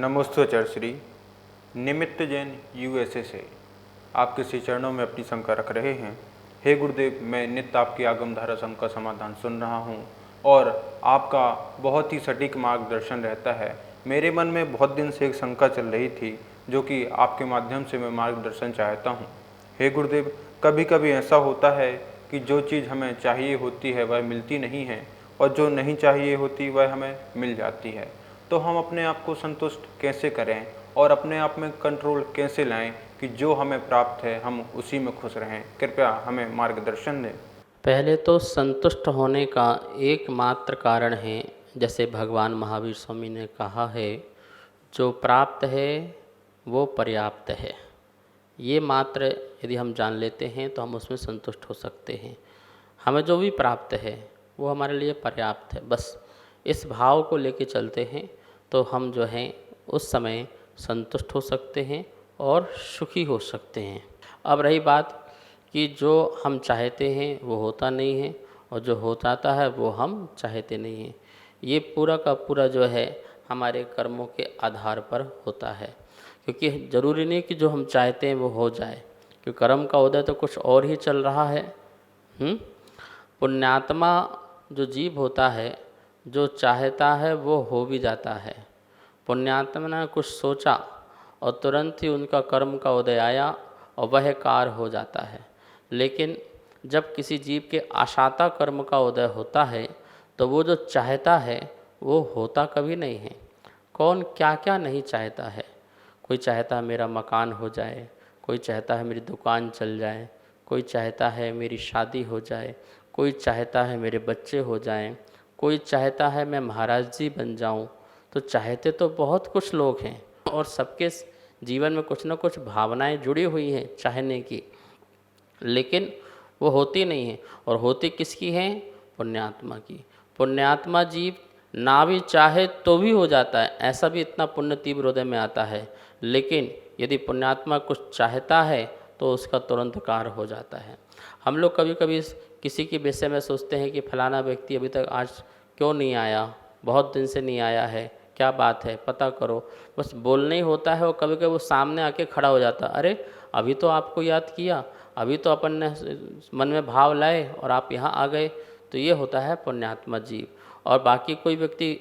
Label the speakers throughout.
Speaker 1: नमोस्तु आचार्य श्री। निमित्त जैन यूएसए से आपके श्री चरणों में अपनी शंका रख रहे हैं। हे गुरुदेव, मैं नित्य आपकी आगम धारा शंका का समाधान सुन रहा हूँ और आपका बहुत ही सटीक मार्गदर्शन रहता है। मेरे मन में बहुत दिन से एक शंका चल रही थी जो कि आपके माध्यम से मैं मार्गदर्शन चाहता हूँ। हे गुरुदेव, कभी कभी ऐसा होता है कि जो चीज़ हमें चाहिए होती है वह मिलती नहीं है और जो नहीं चाहिए होती वह हमें मिल जाती है। तो हम अपने आप को संतुष्ट कैसे करें और अपने आप में कंट्रोल कैसे लाएं कि जो हमें प्राप्त है हम उसी में खुश रहें? कृपया हमें मार्गदर्शन दें।
Speaker 2: पहले तो संतुष्ट होने का एकमात्र कारण है, जैसे भगवान महावीर स्वामी ने कहा है, जो प्राप्त है वो पर्याप्त है। ये मात्र यदि हम जान लेते हैं तो हम उसमें संतुष्ट हो सकते हैं। हमें जो भी प्राप्त है वो हमारे लिए पर्याप्त है। बस इस भाव को लेके चलते हैं तो हम जो हैं उस समय संतुष्ट हो सकते हैं और सुखी हो सकते हैं। अब रही बात कि जो हम चाहते हैं वो होता नहीं है और जो हो जाता है वो हम चाहते नहीं हैं। ये पूरा का पूरा जो है हमारे कर्मों के आधार पर होता है, क्योंकि ज़रूरी नहीं कि जो हम चाहते हैं वो हो जाए, क्योंकि कर्म का उदय तो कुछ और ही चल रहा है। पुण्यात्मा जो जीव होता है, जो चाहता है वो हो भी जाता है। पुण्यात्मा ने कुछ सोचा और तुरंत ही उनका कर्म का उदय आया और वह कार्य हो जाता है। लेकिन जब किसी जीव के आशाता कर्म का उदय होता है तो वो जो चाहता है वो होता कभी नहीं है। कौन क्या क्या नहीं चाहता है। कोई चाहता है मेरा मकान हो जाए, कोई चाहता है मेरी दुकान चल जाए, कोई चाहता है मेरी शादी हो जाए, कोई चाहता है मेरे बच्चे हो जाएं, कोई चाहता है मैं महाराज जी बन जाऊं। तो चाहते तो बहुत कुछ लोग हैं और सबके जीवन में कुछ ना कुछ भावनाएं जुड़ी हुई हैं चाहने की, लेकिन वो होती नहीं है। और होती किसकी हैं? पुण्यात्मा की। पुण्यात्मा जीव ना भी चाहे तो भी हो जाता है, ऐसा भी इतना पुण्य तीव्र हृदय में आता है। लेकिन यदि पुण्यात्मा कुछ चाहता है तो उसका तुरंत कार्य हो जाता है। हम लोग कभी कभी किसी के विषय में सोचते हैं कि फलाना व्यक्ति अभी तक आज क्यों नहीं आया, बहुत दिन से नहीं आया है, क्या बात है, पता करो। बस बोलना ही होता है और कभी कभी वो सामने आके खड़ा हो जाता है, अरे अभी तो आपको याद किया, अभी तो अपन ने मन में भाव लाए और आप यहाँ आ गए। तो ये होता है पुण्यात्मा जीव। और बाकी कोई व्यक्ति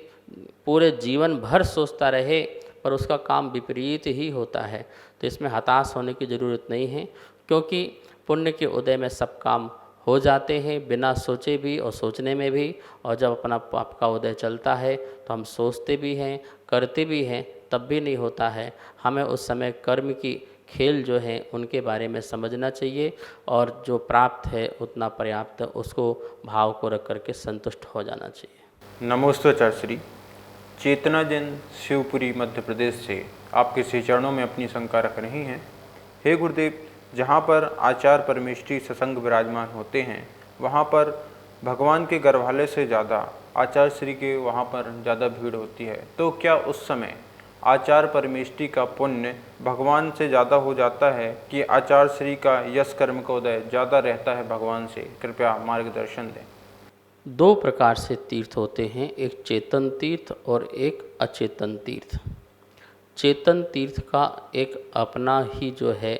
Speaker 2: पूरे जीवन भर सोचता रहे पर उसका काम विपरीत ही होता है, तो इसमें हताश होने की ज़रूरत नहीं है, क्योंकि पुण्य के उदय में सब काम हो जाते हैं बिना सोचे भी और सोचने में भी। और जब अपना पाप का उदय चलता है तो हम सोचते भी हैं, करते भी हैं, तब भी नहीं होता है। हमें उस समय कर्म की खेल जो है उनके बारे में समझना चाहिए और जो प्राप्त है उतना पर्याप्त, उसको भाव को रख करके संतुष्ट हो जाना चाहिए।
Speaker 1: नमोस्तु आचार्य श्री। चेतना जैन शिवपुरी मध्य प्रदेश से आपके श्री चरणों में अपनी शंका रख रही हैं। हे गुरुदेव, जहाँ पर आचार्य परमेष्ठी सत्संग विराजमान होते हैं वहाँ पर भगवान के गर्भालय से ज़्यादा आचार्य श्री के वहाँ पर ज़्यादा भीड़ होती है, तो क्या उस समय आचार्य परमेष्ठी का पुण्य भगवान से ज़्यादा हो जाता है कि आचार्य श्री का यश कर्म का उदय ज़्यादा रहता है भगवान से? कृपया मार्गदर्शन दें।
Speaker 2: दो प्रकार से तीर्थ होते हैं, एक चेतन तीर्थ और एक अचेतन तीर्थ। चेतन तीर्थ का एक अपना ही जो है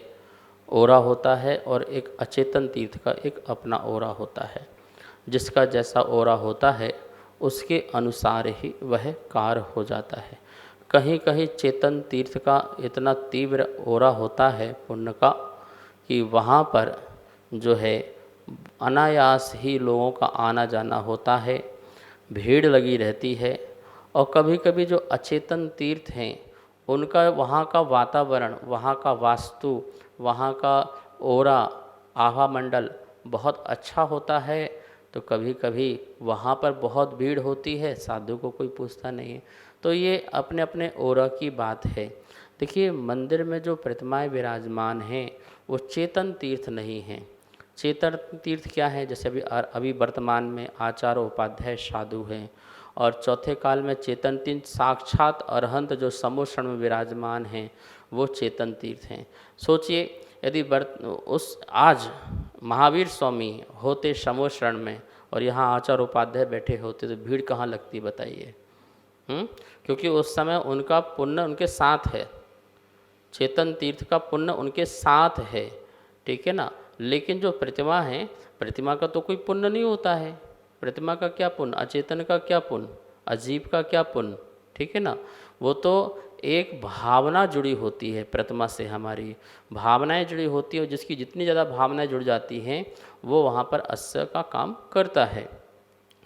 Speaker 2: ओरा होता है और एक अचेतन तीर्थ का एक अपना ओरा होता है। जिसका जैसा ओरा होता है उसके अनुसार ही वह कार्य हो जाता है। कहीं कहीं चेतन तीर्थ का इतना तीव्र ओरा होता है पुण्य का कि वहाँ पर जो है अनायास ही लोगों का आना जाना होता है, भीड़ लगी रहती है। और कभी कभी जो अचेतन तीर्थ हैं उनका वहाँ का वातावरण, वहाँ का वास्तु, वहाँ का ओरा, आभा मंडल बहुत अच्छा होता है, तो कभी कभी वहाँ पर बहुत भीड़ होती है, साधु को कोई पूछता नहीं है। तो ये अपने अपने ओरा की बात है। देखिए, मंदिर में जो प्रतिमाएं विराजमान हैं वो चेतन तीर्थ नहीं हैं। चेतन तीर्थ क्या है? जैसे अभी वर्तमान में आचार्य उपाध्याय साधु हैं और चौथे काल में चेतन तीर्थ साक्षात अरहंत जो समोषण में विराजमान हैं वो चेतन तीर्थ हैं। सोचिए, यदि उस आज महावीर स्वामी होते समोषण में और यहाँ आचार्य उपाध्याय बैठे होते तो भीड़ कहाँ लगती, बताइए। क्योंकि उस समय उनका पुण्य उनके साथ है, चेतन तीर्थ का पुण्य उनके साथ है, ठीक है ना। लेकिन जो प्रतिमा है, प्रतिमा का तो कोई पुण्य नहीं होता है, प्रतिमा का क्या पुण्य, अचेतन का क्या पुण्य, अजीब का क्या पुण्य, ठीक है ना। वो तो एक भावना जुड़ी होती है प्रतिमा से, हमारी भावनाएं जुड़ी होती है, और जिसकी जितनी ज़्यादा भावनाएं जुड़ जाती हैं वो वहाँ पर अस्य का काम करता है।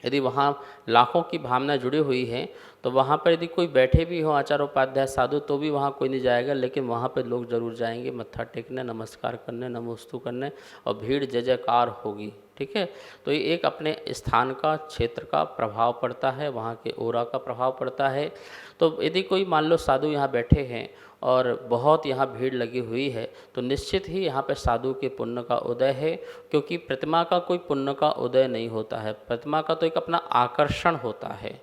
Speaker 2: यदि वहाँ लाखों की भावना जुड़ी हुई है तो वहाँ पर यदि कोई बैठे भी हो आचार्य उपाध्याय साधु तो भी वहाँ कोई नहीं जाएगा, लेकिन वहाँ पर लोग जरूर जाएंगे मत्था टेकने, नमस्कार करने, नमोस्तु करने, और भीड़ जय जयकार होगी, ठीक है। तो ये एक अपने स्थान का, क्षेत्र का प्रभाव पड़ता है, वहाँ के ओरा का प्रभाव पड़ता है। तो यदि कोई मान लो साधु यहाँ बैठे हैं और बहुत यहाँ भीड़ लगी हुई है तो निश्चित ही यहाँ पर साधु के पुण्य का उदय है, क्योंकि प्रतिमा का कोई पुण्य का उदय नहीं होता है। प्रतिमा का तो एक अपना आकर्षण होता है,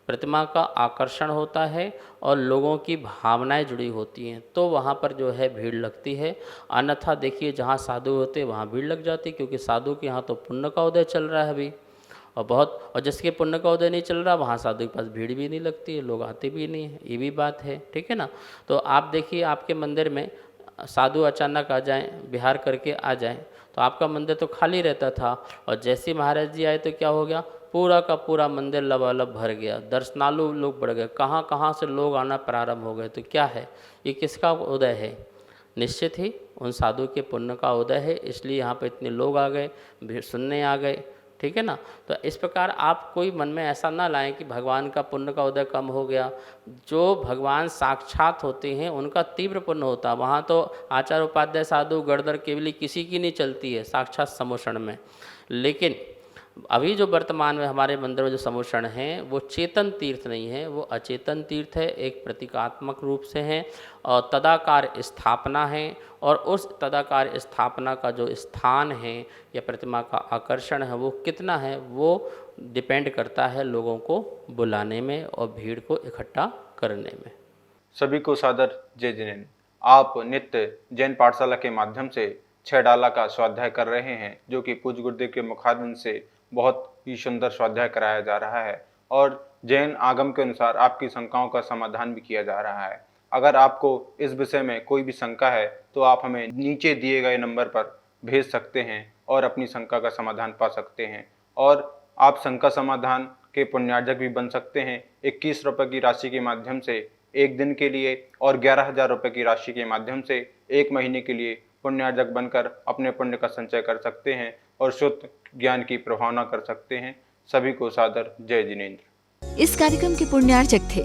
Speaker 2: प्रतिमा का आकर्षण होता है और लोगों की भावनाएं जुड़ी होती हैं, तो वहाँ पर जो है भीड़ लगती है। अन्यथा देखिए जहाँ साधु होते वहाँ भीड़ लग जाती, क्योंकि साधु के यहाँ तो पुण्य का उदय चल रहा है अभी, और जिसके पुण्य का उदय नहीं चल रहा वहाँ साधु के पास भीड़ भी नहीं लगती है, लोग आते भी नहीं हैं, ये भी बात है, ठीक है ना। तो आप देखिए आपके मंदिर में साधु अचानक आ जाएं, विहार करके आ जाएं, तो आपका मंदिर तो खाली रहता था, और जैसे महाराज जी आए तो क्या हो गया, पूरा का पूरा मंदिर लबालब भर गया, दर्शनालु लोग बढ़ गए, कहाँ कहाँ से लोग आना प्रारंभ हो गए। तो क्या है, ये किसका उदय है, निश्चित ही उन साधु के पुण्य का उदय है, इसलिए यहाँ पे इतने लोग आ गए, भीड़ सुनने आ गए, ठीक है ना। तो इस प्रकार आप कोई मन में ऐसा ना लाएं कि भगवान का पुण्य का उदय कम हो गया। जो भगवान साक्षात होते हैं उनका तीव्र पुण्य होता है, वहाँ तो आचार्य उपाध्याय साधु गड़दर केवली किसी की नहीं चलती है साक्षात समोषण में। लेकिन अभी जो वर्तमान में हमारे मंदिर में जो समोषण हैं वो चेतन तीर्थ नहीं है, वो अचेतन तीर्थ है, एक प्रतीकात्मक रूप से है और तदाकार स्थापना है। और उस तदाकार स्थापना का जो स्थान है या प्रतिमा का आकर्षण है वो कितना है, वो डिपेंड करता है लोगों को बुलाने में और भीड़ को इकट्ठा करने में।
Speaker 1: सभी को सादर जय जिनेन्द्र। आप नित्य जैन पाठशाला के माध्यम से 6 डाला का स्वाध्याय कर रहे हैं, जो कि पूज्य गुरुदेव के मुखारबिंद से बहुत ही सुंदर स्वाध्याय कराया जा रहा है और जैन आगम के अनुसार आपकी शंकाओं का समाधान भी किया जा रहा है। अगर आपको इस विषय में कोई भी शंका है तो आप हमें नीचे दिए गए नंबर पर भेज सकते हैं और अपनी शंका का समाधान पा सकते हैं। और आप शंका समाधान के पुण्यार्जक भी बन सकते हैं 21 रुपये की राशि के माध्यम से एक दिन के लिए और 11,000 रुपये की राशि के माध्यम से 1 महीने के लिए पुण्यार्जक बनकर अपने पुण्य का संचय कर सकते हैं और शुद्ध ज्ञान की प्रभावना कर सकते हैं। सभी को सादर जय जिनेन्द्र।
Speaker 3: इस कार्यक्रम के पुण्यार्चक थे